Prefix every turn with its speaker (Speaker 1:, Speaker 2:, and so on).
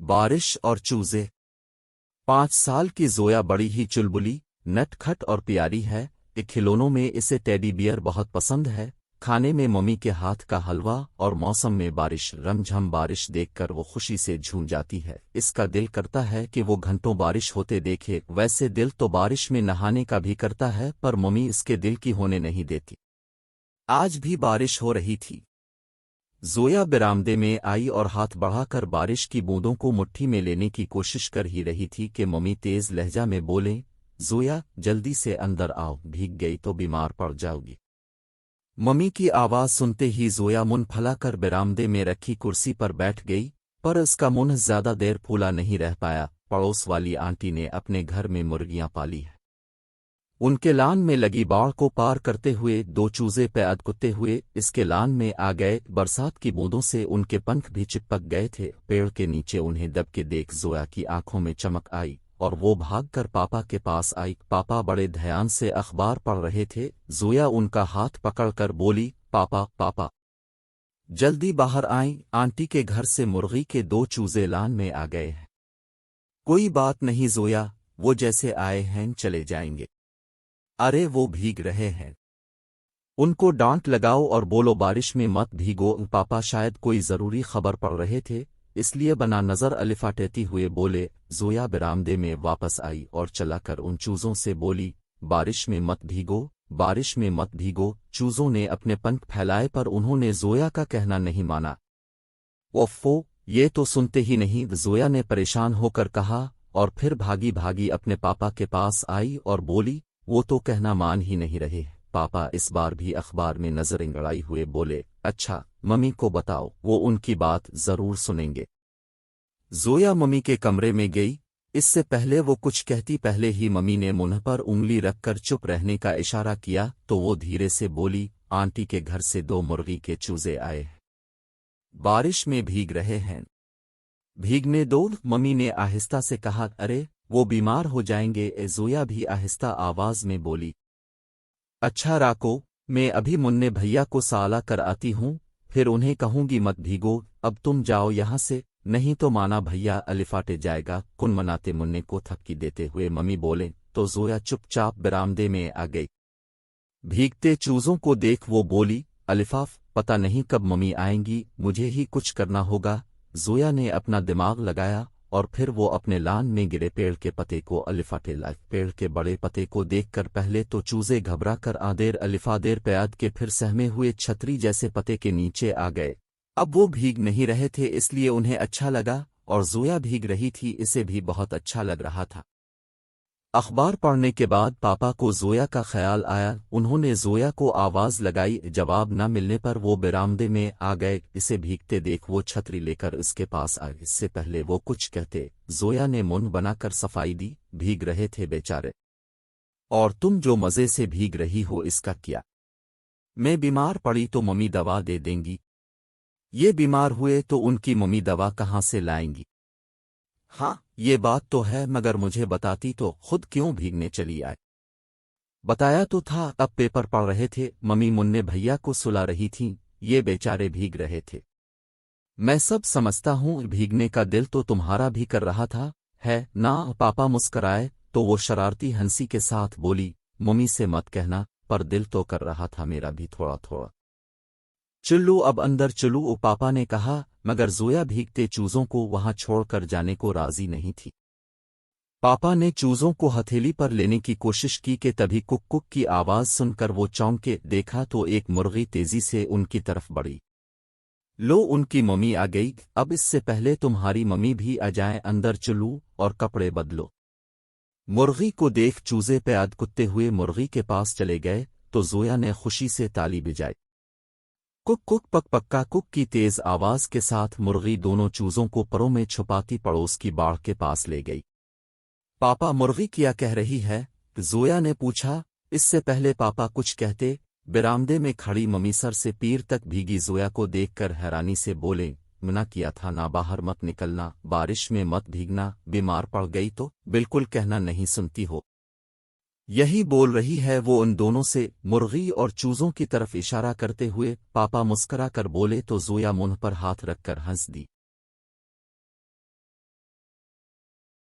Speaker 1: बारिश और चूजे। 5 साल की जोया बड़ी ही चुलबुली, नटखट और प्यारी है। खिलौनों में इसे टेडी बियर बहुत पसंद है। खाने में मम्मी के हाथ का हलवा और मौसम में बारिश, रमझम बारिश देखकर वो खुशी से झूम जाती है। इसका दिल करता है कि वो घंटों बारिश होते देखे। वैसे दिल तो बारिश में नहाने का भी करता है, पर मम्मी इसके दिल की होने नहीं देती। आज भी बारिश हो रही थी। जोया बरामदे में आई और हाथ बढ़ाकर बारिश की बूंदों को मुट्ठी में लेने की कोशिश कर ही रही थी कि मम्मी तेज लहजा में बोले, जोया जल्दी से अंदर आओ, भीग गई तो बीमार पड़ जाओगी। मम्मी की आवाज सुनते ही जोया मुंह फैलाकर बरामदे में रखी कुर्सी पर बैठ गई, पर उसका मुंह ज्यादा देर फूला नहीं रह पाया। पड़ोस वाली आंटी ने अपने घर में मुर्गियां पाली है। उनके लान में लगी बाड़ को पार करते हुए 2 चूजे पैद कुत्ते हुए इसके लान में आ गए। बरसात की बूंदों से उनके पंख भी चिपक गए थे। पेड़ के नीचे उन्हें दब के देख जोया की आंखों में चमक आई और वो भागकर पापा के पास आई। पापा बड़े ध्यान से अखबार पढ़ रहे थे। जोया उनका हाथ पकड़कर बोली, पापा पापा जल्दी बाहर आएं, आंटी के घर से मुर्गी के 2 चूजे लान में आ गए हैं। कोई बात नहीं जोया, वो जैसे आए हैं चले जाएंगे। अरे वो भीग रहे हैं, उनको डांट लगाओ और बोलो बारिश में मत भीगो। पापा शायद कोई जरूरी खबर पढ़ रहे थे, इसलिए बना नजर अलिफाटेती हुए बोले। जोया बरामदे में वापस आई और चलाकर उन चूजों से बोली, बारिश में मत भीगो, बारिश में मत भीगो। चूजों ने अपने पंख फैलाए पर उन्होंने जोया का कहना नहीं माना। ओफ़ो, ये तो सुनते ही नहीं, जोया ने परेशान होकर कहा और फिर भागी भागी अपने पापा के पास आई और बोली, वो तो कहना मान ही नहीं रहे। पापा इस बार भी अखबार में नजरें गड़ाई हुए बोले, अच्छा मम्मी को बताओ, वो उनकी बात जरूर सुनेंगे। जोया मम्मी के कमरे में गई। इससे पहले वो कुछ कहती पहले ही मम्मी ने मुंह पर उंगली रखकर चुप रहने का इशारा किया तो वो धीरे से बोली, आंटी के घर से 2 मुर्गी के चूजे आए हैं, बारिश में भीग रहे हैं। भीगने दो, मम्मी ने आहिस्ता से कहा। अरे वो बीमार हो जाएंगे। जोया भी आहिस्ता आवाज में बोली, अच्छा राको, मैं अभी मुन्ने भैया को साला कर आती हूँ, फिर उन्हें कहूंगी मत भीगो। अब तुम जाओ यहाँ से, नहीं तो माना भैया अलिफाटे जाएगा। कुन मनाते मुन्ने को थपकी देते हुए मम्मी बोले तो जोया चुपचाप बरामदे में आ गई। भीगते चूजों को देख वो बोली, अलिफाफ पता नहीं कब मम्मी आएंगी, मुझे ही कुछ करना होगा। जोया ने अपना दिमाग लगाया और फिर वो अपने लान में गिरे पेड़ के पत्ते को अलिफाटे लाई। पेड़ के बड़े पत्ते को देखकर पहले तो चूजे घबरा कर आदेर अलिफादेर प्याद के फिर सहमे हुए छतरी जैसे पत्ते के नीचे आ गए। अब वो भीग नहीं रहे थे इसलिए उन्हें अच्छा लगा, और जोया भीग रही थी इसे भी बहुत अच्छा लग रहा था। अखबार पढ़ने के बाद पापा को जोया का ख्याल आया। उन्होंने जोया को आवाज लगाई, जवाब न मिलने पर वो बरामदे में आ गए। इसे भीगते देख वो छतरी लेकर उसके पास आए। इससे पहले वो कुछ कहते, जोया ने मुंह बनाकर सफाई दी, भीग रहे थे बेचारे, और तुम जो मजे से भीग रही हो इसका क्या? मैं बीमार पड़ी तो मम्मी दवा दे देंगी, ये बीमार हुए तो उनकी मम्मी दवा कहाँ से लाएंगी? हाँ ये बात तो है, मगर मुझे बताती तो खुद क्यों भीगने चली आए? बताया तो था, अब पेपर पढ़ रहे थे, मम्मी मुन्ने भैया को सुला रही थीं, ये बेचारे भीग रहे थे। मैं सब समझता हूँ, भीगने का दिल तो तुम्हारा भी कर रहा था, है ना? पापा मुस्कराए तो वो शरारती हंसी के साथ बोली, मम्मी से मत कहना, पर दिल तो कर रहा था मेरा भी थोड़ा थोड़ा। चलो अब अंदर चलो, पापा ने कहा, मगर जोया भीगते चूजों को वहां छोड़कर जाने को राजी नहीं थी। पापा ने चूजों को हथेली पर लेने की कोशिश की कि तभी कुक कुक की आवाज सुनकर वो चौंक के देखा तो एक मुर्गी तेजी से उनकी तरफ बढ़ी। लो उनकी मम्मी आ गई, अब इससे पहले तुम्हारी मम्मी भी आ जाए, अंदर चलो और कपड़े बदलो। मुर्गी को देख चूजे प्याद कुत्ते हुए मुर्गी के पास चले गए तो जोया ने खुशी से ताली बजाई। कुक कुक पक पक्का कुक की तेज आवाज के साथ मुर्गी दोनों चूजों को परों में छुपाती पड़ोस की बाड़ के पास ले गई। पापा मुर्गी क्या कह रही है? जोया ने पूछा। इससे पहले पापा कुछ कहते, बरामदे में खड़ी मम्मी सर से पैर तक भीगी जोया को देखकर हैरानी से बोले, मना किया था ना, बाहर मत निकलना, बारिश में मत भीगना, बीमार पड़ गई तो बिल्कुल कहना नहीं सुनती हो। यही बोल रही है वो उन दोनों से, मुर्गी और चूजों की तरफ इशारा करते हुए। पापा मुस्करा कर बोले तो जोया मुंह पर हाथ रखकर हंस दी।